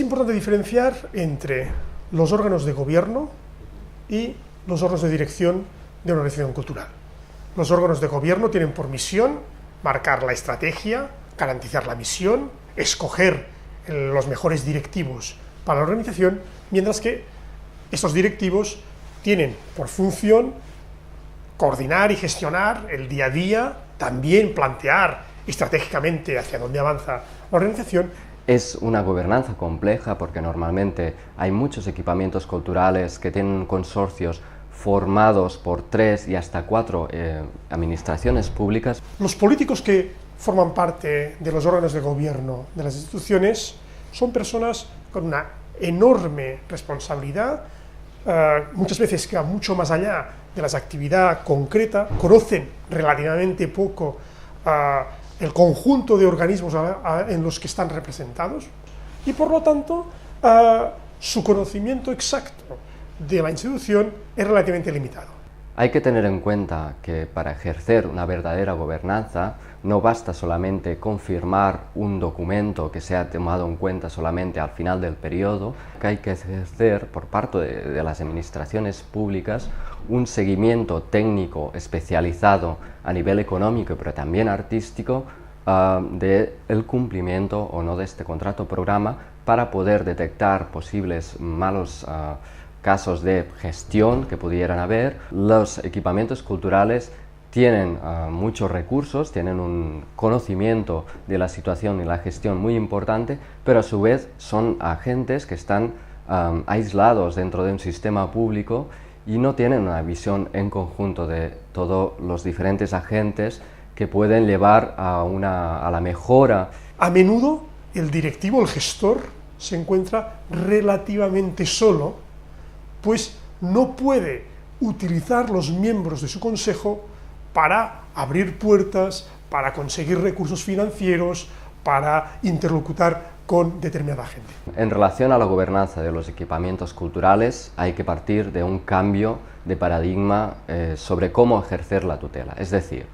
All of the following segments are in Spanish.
importante diferenciar entre los órganos de gobierno y los órganos de dirección de una organización cultural. Los órganos de gobierno tienen por misión marcar la estrategia, garantizar la misión, escoger los mejores directivos para la organización, mientras que estos directivos tienen por función coordinar y gestionar el día a día, también plantear estratégicamente hacia dónde avanza la organización. Es una gobernanza compleja porque normalmente hay muchos equipamientos culturales que tienen consorcios formados por 3 y hasta 4 administraciones públicas. Los políticos que forman parte de los órganos de gobierno de las instituciones son personas con una enorme responsabilidad, muchas veces que va mucho más allá de la actividad concreta, conocen relativamente poco el conjunto de organismos en los que están representados y por lo tanto su conocimiento exacto de la institución es relativamente limitado. Hay que tener en cuenta que para ejercer una verdadera gobernanza no basta solamente confirmar un documento que sea tomado en cuenta solamente al final del periodo, que hay que ejercer por parte de las administraciones públicas un seguimiento técnico especializado a nivel económico pero también artístico del cumplimiento o no de este contrato programa para poder detectar posibles malos casos de gestión que pudieran haber. Los equipamientos culturales tienen muchos recursos, tienen un conocimiento de la situación y la gestión muy importante, pero a su vez son agentes que están aislados dentro de un sistema público y no tienen una visión en conjunto de todos los diferentes agentes que pueden llevar a la mejora. A menudo el directivo, el gestor, se encuentra relativamente solo, pues no puede utilizar los miembros de su consejo para abrir puertas, para conseguir recursos financieros, para interlocutar con determinada gente. En relación a la gobernanza de los equipamientos culturales, hay que partir de un cambio de paradigma sobre cómo ejercer la tutela. Es decir,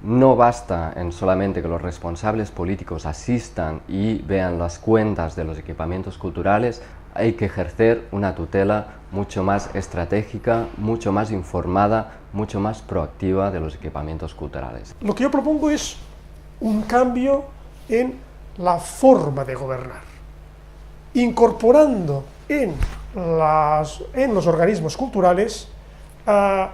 no basta en solamente que los responsables políticos asistan y vean las cuentas de los equipamientos culturales, hay que ejercer una tutela mucho más estratégica, mucho más informada, mucho más proactiva de los equipamientos culturales. Lo que yo propongo es un cambio en la forma de gobernar, incorporando en los organismos culturales a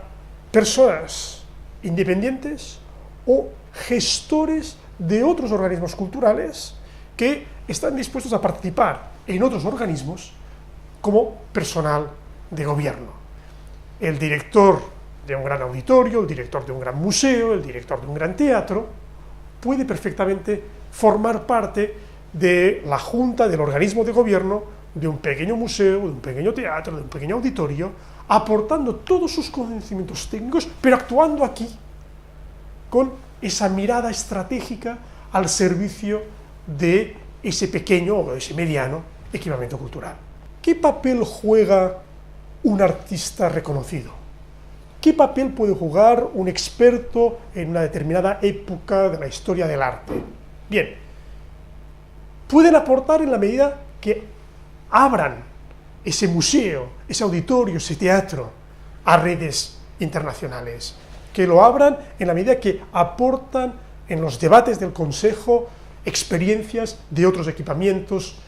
personas independientes o gestores de otros organismos culturales que están dispuestos a participar en otros organismos como personal de gobierno. El director de un gran auditorio, el director de un gran museo, el director de un gran teatro, puede perfectamente formar parte de la junta del organismo de gobierno de un pequeño museo, de un pequeño teatro, de un pequeño auditorio, aportando todos sus conocimientos técnicos, pero actuando aquí con esa mirada estratégica al servicio de ese pequeño o ese mediano equipamiento cultural. ¿Qué papel juega un artista reconocido? ¿Qué papel puede jugar un experto en una determinada época de la historia del arte? Bien, pueden aportar en la medida que abran ese museo, ese auditorio, ese teatro a redes internacionales, que lo abran en la medida que aportan en los debates del Consejo experiencias de otros equipamientos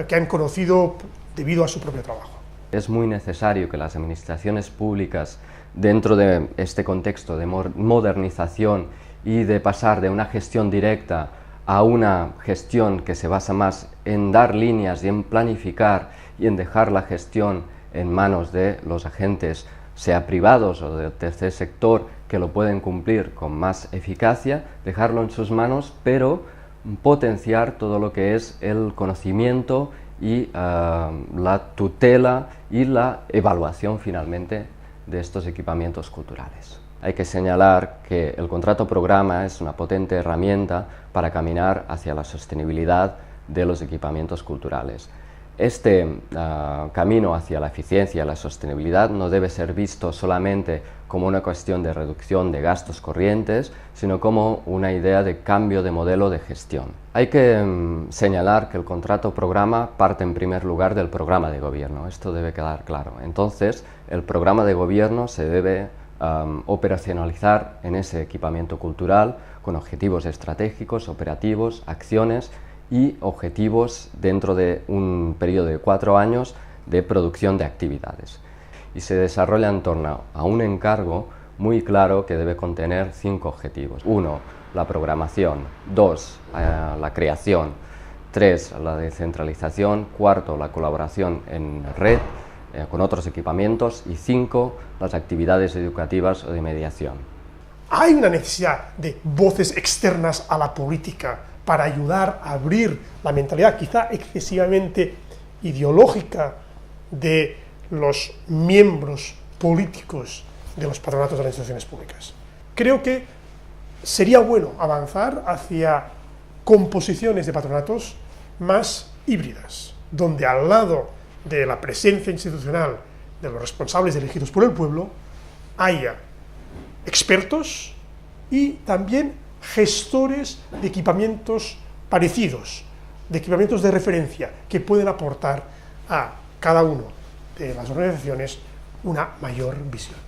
que han conocido debido a su propio trabajo. Es muy necesario que las administraciones públicas, dentro de este contexto de modernización y de pasar de una gestión directa a una gestión que se basa más en dar líneas y en planificar y en dejar la gestión en manos de los agentes, sea privados o del tercer sector, que lo pueden cumplir con más eficacia, dejarlo en sus manos, pero potenciar todo lo que es el conocimiento y la tutela y la evaluación finalmente de estos equipamientos culturales. Hay que señalar que el contrato programa es una potente herramienta para caminar hacia la sostenibilidad de los equipamientos culturales. Este camino hacia la eficiencia y la sostenibilidad no debe ser visto solamente como una cuestión de reducción de gastos corrientes, sino como una idea de cambio de modelo de gestión. Hay que señalar que el contrato programa parte en primer lugar del programa de gobierno, esto debe quedar claro. Entonces, el programa de gobierno se debe operacionalizar en ese equipamiento cultural con objetivos estratégicos, operativos, acciones y objetivos dentro de un periodo de 4 años de producción de actividades. Y se desarrolla en torno a un encargo muy claro que debe contener 5 objetivos. 1. La programación. 2. La creación. 3. La descentralización. 4. La colaboración en red con otros equipamientos. Y 5. Las actividades educativas o de mediación. Hay una necesidad de voces externas a la política para ayudar a abrir la mentalidad quizá excesivamente ideológica de los miembros políticos de los patronatos de las instituciones públicas. Creo que sería bueno avanzar hacia composiciones de patronatos más híbridas, donde al lado de la presencia institucional de los responsables elegidos por el pueblo, haya expertos y también gestores de equipamientos parecidos, de equipamientos de referencia, que pueden aportar a cada uno de las organizaciones una mayor visión.